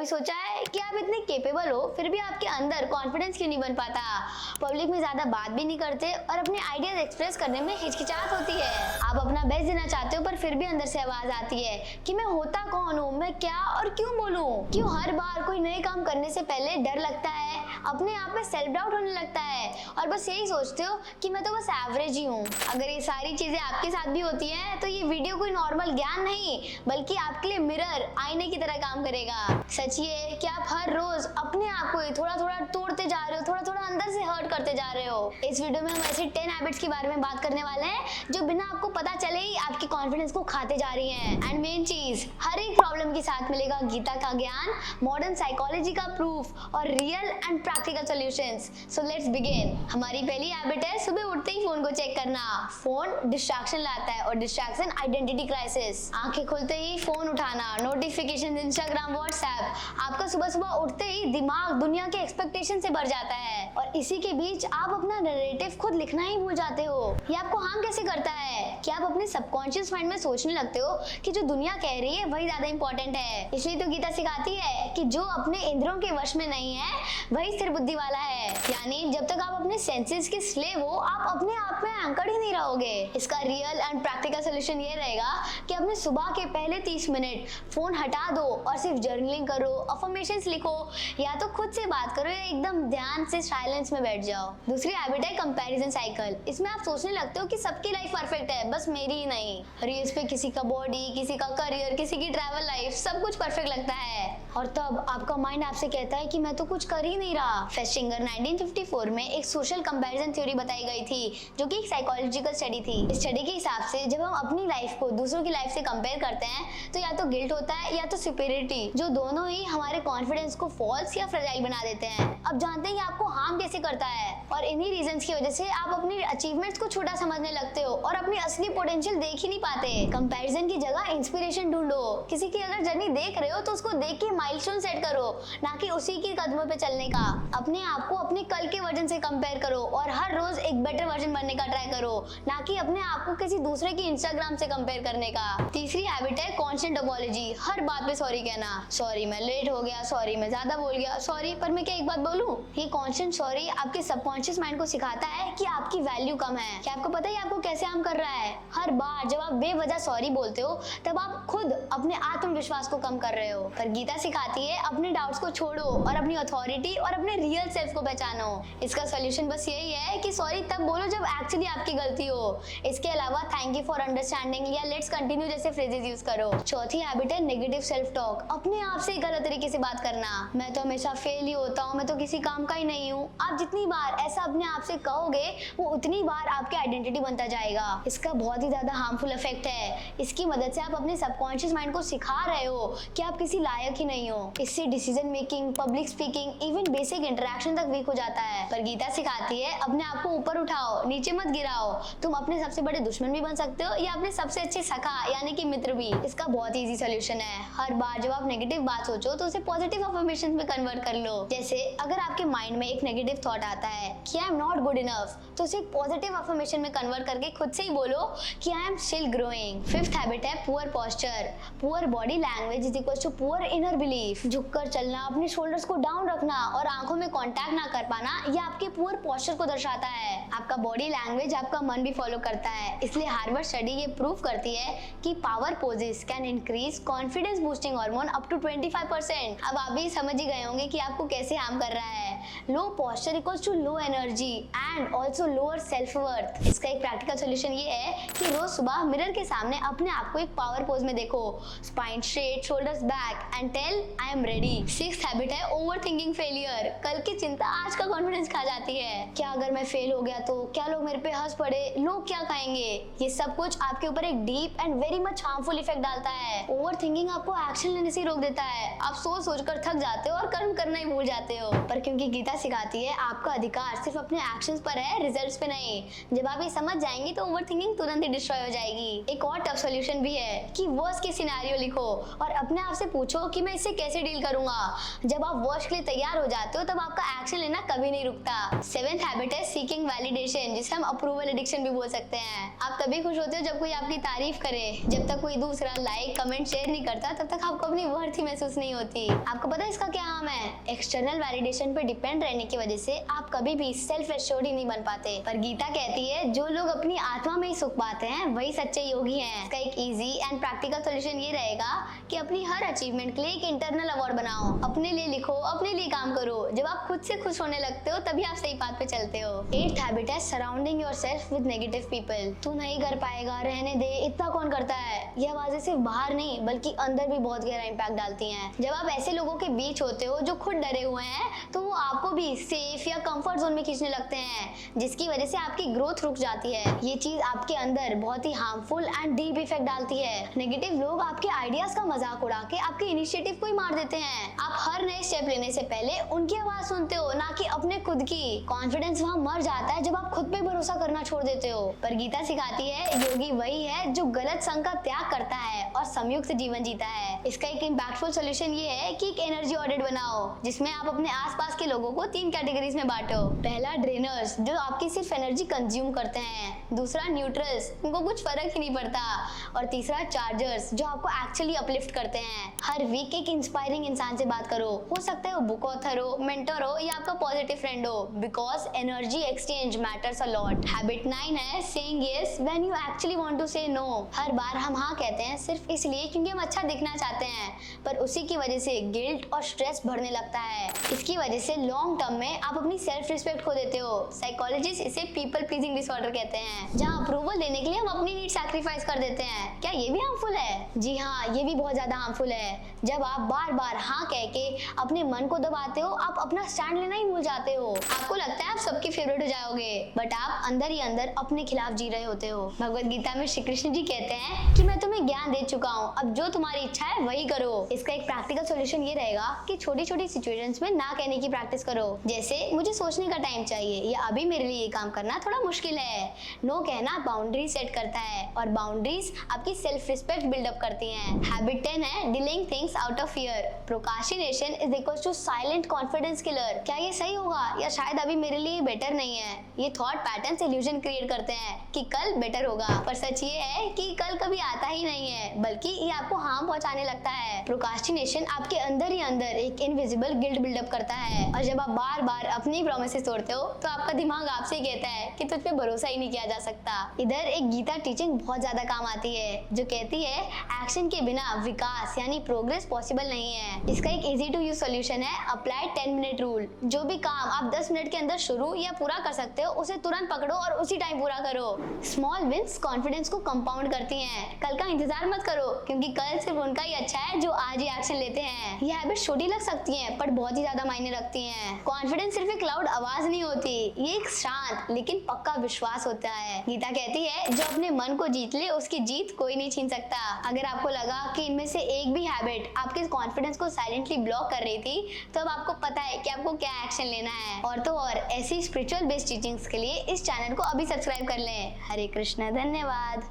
कभी सोचा है कि आप इतने केपेबल हो फिर भी आपके अंदर कॉन्फिडेंस क्यों नहीं बन पाता? पब्लिक में ज्यादा बात भी नहीं करते और अपने आइडियाज एक्सप्रेस करने में हिचकिचाहट होती है। आप अपना बेस्ट देना चाहते हो पर फिर भी अंदर से आवाज आती है कि मैं होता कौन हूँ, मैं क्या और क्यों बोलूं? क्यों हर बार कोई नए काम करने से पहले डर लगता है, अपने आप में सेल्फ डाउट होने लगता है और बस यही सोचते हो कि मैं तो बस एवरेज ही हूँ। अगर ये सारी चीजें आपके साथ भी होती हैं तो ये वीडियो कोई नॉर्मल ज्ञान नहीं बल्कि आपके लिए मिरर, आईने की तरह काम करेगा। सच ये है कि आप हर रोज अपने आप को थोड़ा थोड़ा तोड़ते जा रहे हो, थोड़ा थोड़ा अंदर से हर्ट करते जा रहे हो। इस वीडियो में हम ऐसी 10 हैबिट्स के बारे में बात करने वाले हैं जो बिना आपको पता चले ही आपकी कॉन्फिडेंस को खाते जा रही हैं। एंड मेन चीज, हर एक प्रॉब्लम के साथ मिलेगा गीता का ज्ञान, मॉडर्न साइकोलॉजी का प्रूफ और real and practical solutions. So let's begin. हमारी पहली हैबिट है सुबह उठते ही फोन को चेक करना। फोन डिस्ट्रैक्शन लाता है और डिस्ट्रैक्शन आइडेंटिटी क्राइसिस। आंखें खुलते ही फोन उठाना, नोटिफिकेशन, इंस्टाग्राम, व्हाट्सएप, आपका सुबह सुबह उठते ही दिमाग दुनिया के एक्सपेक्टेशन से भर जाता है और इसी के बीच आप अपना नैरेटिव खुद लिखना ही भूल जाते हो। ये आपको हार्म कैसे करता है कि आप अपने सबकॉन्शियस माइंड में सोचने लगते हो कि जो दुनिया कह रही है वही ज्यादा इंपॉर्टेंट है। इसलिए तो गीता सिखाती है कि जो अपने इंद्रियों के वश में नहीं है वही स्थिर बुद्धि वाला है। यानी जब तक आप अपने सेंसेस के स्लेव हो आप अपने आप में एंकर्ड ही नहीं रहोगे। इसका रियल एंड प्रैक्टिकल सोल्यूशन ये रहेगा कि अपने सुबह के पहले 30 मिनट फोन हटा दो और सिर्फ जर्नलिंग करो, अफर्मेशंस लिखो या तो खुद से बात करो या एकदम ध्यान से साइलेंस में बैठ जाओ। दूसरी हैबिट है कंपैरिजन साइकिल। इसमें आप सोचने लगते हो कि सबकी लाइफ परफेक्ट है, बस मेरी ही नहीं। रील्स पे किसी का बॉडी, किसी का करियर, किसी की ट्रैवल लाइफ, सब कुछ परफेक्ट लगता है और तब आपका माइंड आपसे कहता है कि मैं तो कुछ कर ही नहीं रहा। फेस्टिंगर 1954 में एक सोशल कंपैरिजन थ्योरी बताई गई थी जो कि एक साइकोलॉजिकल स्टडी थी। इस स्टडी के हिसाब से जब हम अपनी लाइफ को दूसरों की लाइफ से कंपेयर करते हैं तो या तो गिल्ट होता है या तो सुपीरियरिटी, जो दोनों ही हमारे कॉन्फिडेंस को फॉल्स या फ्रेजाइल बना देते हैं। अब जानते हैं कि आपको हार्म कैसे करता है और इन्हीं रीजंस की वजह से आप अपनी अचीवमेंट्स को छोटा समझने लगते हो और अपनी असली पोटेंशियल देख ही नहीं पाते। कंपैरिजन की जगह इंस्पिरेशन ढूंढो। किसी की अगर जर्नी देख रहे हो तो उसको देख के माइलस्टोन सेट करो, ना कि उसी के कदमों पे चलने का। अपने आप को अपने कल के वर्जन से कंपेयर करो और हर रोज एक बेटर वर्जन बनने का ट्राई करो, ना कि अपने आप को किसी दूसरे की इंस्टाग्राम से कंपेयर करने का। तीसरी हैबिट है कॉन्स्टेंट अपॉलॉजी। हर बात पे सॉरी कहना। सॉरी मैं लेट हो गया, सॉरी मैं ज्यादा बोल गया, सॉरी पर मैं क्या एक बात बोलूं? ये कॉन्स्टेंट सॉरी आपके सबकॉन्शियस माइंड को सिखाता है कि आपकी वैल्यू कम है। क्या आपको पता है आपको कैसे हार्म कर रहा है? हर बार जब आप बेवजह सॉरी बोलते हो तब आप खुद अपने आत्मविश्वास को कम कर रहे हो। पर गीता सिखाती है अपने डाउट्स को छोड़ो और अपनी अथॉरिटी और अपने रियल सेल्फ को पहचानो। इसका सॉल्यूशन बस यही है कि सॉरी तब बोलो जब एक्चुअली आपकी गलती हो। इसके अलावा थैंक यू फॉर अंडरस्टैंडिंग या लेट्स कंटिन्यू जैसे फ्रेजेस यूज करो। चौथी हैबिट है नेगेटिव सेल्फ टॉक। अपने आप से गलत तरीके से बात करना। मैं तो हमेशा फेल ही होता हूँ, मैं तो किसी काम का ही नहीं हूँ। आप जितनी बार ऐसा अपने आप से कहोगे वो उतनी बार आपकी आइडेंटिटी बनता जाएगा। इसका बहुत ही ज्यादा हार्मफुल इफेक्ट है। इसकी मदद से आप अपने सबकॉन्शियस माइंड को सिखा रहे हो कि आप किसी लायक ही नहीं हो। इससे decision making, public speaking, even basic interaction तक वीक हो जाता है। पर गीता सिखाती है अपने आप को ऊपर उठाओ, नीचे मत गिराओ। तुम अपने सबसे बड़े दुश्मन भी बन सकते हो या अपने सबसे अच्छे सखा यानी कि मित्र भी। इसका बहुत इजी सॉल्यूशन है। हर बार जब आप नेगेटिव बात सोचो तो उसे पॉजिटिव अफर्मेशन में कन्वर्ट कर लो। जैसे अगर आपके माइंड में एक नेगेटिव थॉट आता है कि I am not good enough, तो उसे एक पॉजिटिव अफर्मेशन में कन्वर्ट करके खुद से ही बोलो कि I am still growing. Fifth habit है poor posture. Poor body language is equal to poor inner belief. झुककर चलना, अपने शोल्डर्स को डाउन रखना और आंखों में कांटेक्ट ना कर पाना, यह आपके पुअर पोस्चर को दर्शाता है। आपका बॉडी लैंग्वेज आपका मन भी फॉलो करता है। इसलिए हार्वर्ड स्टडी ये प्रूव करती है कि power poses can increase confidence boosting hormone up to 25%। अब आप भी समझ ही गए होंगे कि आपको कैसे हार्म कर रहा है। Low posture equals to low energy and also lower self worth. इसका एक प्रैक्टिकल सोल्यूशन ये है कि रोज सुबह मिरर के सामने अपने आप को एक पावर पोज में देखो, spine straight, shoulders back and tell I am ready. Sixth habit है ओवर थिंकिंग फेलियर। कल की चिंता आज का कॉन्फिडेंस खा जाती है। क्या अगर मैं फेल हो गया तो? क्या लोग मेरे पे हंस पड़े? लोग क्या कहेंगे? ये सब कुछ आपके ऊपर एक deep and very much harmful effect डालता है। ओवर थिंकिंग आपको एक्शन लेने से रोक देता है। आप सोच सोच कर थक जाते हो हो और कर्म करना ही भूल जाते हो। पर क्योंकि गीता सिखाती है आपका अधिकार सिर्फ अपने एक्शंस पर है, रिजल्ट्स पे नहीं। जब आप ये समझ जाएंगे तो ओवरथिंकिंग तुरंत ही डिस्ट्रॉय हो जाएगी। एक और टफ सॉल्यूशन भी है कि वर्स्ट केस सिनेरियो लिखो और अपने आप से पूछो कि मैं इससे कैसे डील करूंगा। जब आप वर्स्ट के लिए तैयार हो जाते हो तब आपका एक्शन लेना कभी नहीं रुकता। सेवेंथ हैबिट है सीकिंग वैलिडेशन, जिसे हम अप्रूवल एडिक्शन भी बोल सकते हैं। आप तभी खुश होते हो जब कोई आपकी तारीफ करे। जब तक कोई दूसरा लाइक कमेंट शेयर नहीं करता तब तक आपको अपनी वर्थ ही महसूस नहीं होती। आपको पता है इसका क्या नाम है? एक्सटर्नल वैलिडेशन पे डिपेंड रहने की वजह से आप कभी भी सेल्फ एश्योर्ड ही नहीं बन पाते। पर गीता कहती है जो लोग अपनी आत्मा में ही सुख पाते हैं वही सच्चे योगी हैं। इसका एक इजी एंड प्रैक्टिकल सॉल्यूशन ये रहेगा कि अपनी हर अचीवमेंट के लिए एक इंटरनल अवार्ड बनाओ। अपने लिए लिखो, अपने लिए काम करो। जब आप खुद से खुश होने लगते हो तभी आप सही पाथ पे चलते हो। एट्थ हैबिट है surrounding yourself with negative people. तू नहीं कर पाएगा, रहने दे, इतना कौन करता है। ये आवाजें सिर्फ बाहर नहीं बल्कि अंदर भी बहुत गहरा इम्पैक्ट डालती हैं। जब आप ऐसे लोगों के बीच होते हो जो खुद डरे हुए हैं तो वो आपको भी सेफ या कंफर्ट जोन में खींचने लगते हैं, जिसकी वजह से आपकी ग्रोथ रुक जाती है। ये चीज आपके अंदर बहुत ही हार्मफुल एंड डीप इफेक्ट डालती है। नेगेटिव लोग आपके आइडियाज का मजाक उड़ा के आपके इनिशिएटिव को ही मार देते हैं। आप हर नए स्टेप लेने से पहले उनकी आवाज सुनते हो, ना कि अपने खुद की। कॉन्फिडेंस वहाँ मर जाता है जब आप खुद पे भरोसा करना छोड़ देते हो। पर गीता सिखाती है योगी वही है जो गलत संग का त्याग करता है और संयुक्त जीवन जीता है। इसका एक इम्पैक्टफुल सॉल्यूशन ये है कि एक एनर्जी ऑडिट बनाओ जिसमें आप अपने आसपास के लोगों को 3 कैटेगरीज में बांटो। पहला ड्रेनर्स, जो आपकी सिर्फ एनर्जी कंज्यूम करते हैं। दूसरा न्यूट्रल्स, उनको कुछ फर्क ही नहीं पड़ता। और तीसरा चार्जर्स, जो आपको एक्चुअली अपलिफ्ट करते हैं। हर वीक एक इंस्पायरिंग इंसान से बात करो। हो सकता है वो बुक ऑथर हो, मेंटर हो या आपका पॉजिटिव फ्रेंड हो, because energy exchange matters a lot. Habit 9 है saying yes when you actually want to say no. हर बार हम हाँ कहते हैं सिर्फ इसलिए क्योंकि हम अच्छा दिखना चाहते हैं, पर उसी की वजह से गिल्ट और स्ट्रेस बढ़ने लगता है। इसकी वजह से लॉन्ग टर्म में आप अपनी सेल्फ रिस्पेक्ट खो देते हो। साइकोलॉजिस्ट इसे पीपल प्लीजिंग डिसऑर्डर कहते हैं, जहां अप्रूवल देने के लिए हम अपनी नीड सैक्रिफाइस कर देते हैं। क्या ये भी हार्मफुल है? जी हाँ, ये भी बहुत ज्यादा हार्मफुल है। जब आप बार बार हाँ कह के अपने मन को दबाते हो, आप अपना स्टैंड लेना ही भूल जाते हो। आपको लगता है आप सबके फेवरेट हो जाओगे, बट आप अंदर ही अंदर अपने खिलाफ जी रहे होते हो। भगवद गीता में श्री कृष्ण जी कहते हैं कि मैं तुम्हें ज्ञान दे चुका हूँ, अब जो तुम्हारी इच्छा है वही करो। इसका एक प्रैक्टिकल सॉल्यूशन ये रहेगा कि छोटी छोटी सिचुएशंस में ना कहने की प्रैक्टिस करो। जैसे मुझे सोचने का टाइम चाहिए या अभी मेरे लिए ये काम करना थोड़ा मुश्किल है। नो कहना बाउंड्री सेट करता है और बाउंड्रीज आपकी सेल्फ रिस्पेक्ट बिल्डअप करती हैं। हैबिट 10 है delaying things out of fear. Procrastination is equals to silent confidence killer. क्या ये सही होगा या शायद अभी मेरे लिए बेटर नहीं है? ये थॉट पैटर्न्स इल्यूजन क्रिएट करते हैं कि कल बेटर होगा, पर सच ये है कि कल कभी आता ही नहीं है, बल्कि ये आपको हार्म पहुंचाने लगता है। प्रोक्रास्टिनेशन आपके अंदर ही अंदर एक इनविजिबल गिल्ट बिल्डअप करता है और जब आप बार बार अपनी प्रॉमिसेस तोड़ते हो तो आपका दिमाग आपसे ही कहता है कि तुझ पे भरोसा ही नहीं किया जा सकता। इधर एक गीता टीचिंग बहुत ज्यादा काम आती है जो कहती है एक्शन के बिना विकास यानी प्रोग्रेस पॉसिबल नहीं है। इसका एक इजी टू यूज सॉल्यूशन है अप्लाई 10 मिनट रूल। जो भी काम आप 10 मिनट के अंदर शुरू या पूरा कर सकते हो उसे तुरंत पकड़ो और उसी टाइम पूरा करो। स्मॉल विंस कॉन्फिडेंस को कंपाउंड करती हैं। कल का इंतजार मत करो क्योंकि कल सिर्फ उनका ही अच्छा है जो आज ही एक्शन लेते हैं। ये हैबिट छोटी लग सकती हैं पर बहुत ही ज्यादा मायने रखती हैं। कॉन्फिडेंस सिर्फ एक लाउड आवाज नहीं होती, ये एक शांत लेकिन पक्का विश्वास होता है। गीता कहती है जो अपने मन को जीत ले उसकी जीत कोई नहीं छीन सकता। अगर आपको लगा कि इनमें से एक भी हैबिट आपके कॉन्फिडेंस को साइलेंटली ब्लॉक कर रही थी तो अब आपको पता है कि आपको क्या एक्शन लेना है। और तो और ऐसी स्पिरिचुअल बेस्ड टीचिंग्स के लिए इस चैनल को अभी सब्सक्राइब कर लें। हरे कृष्ण, धन्यवाद।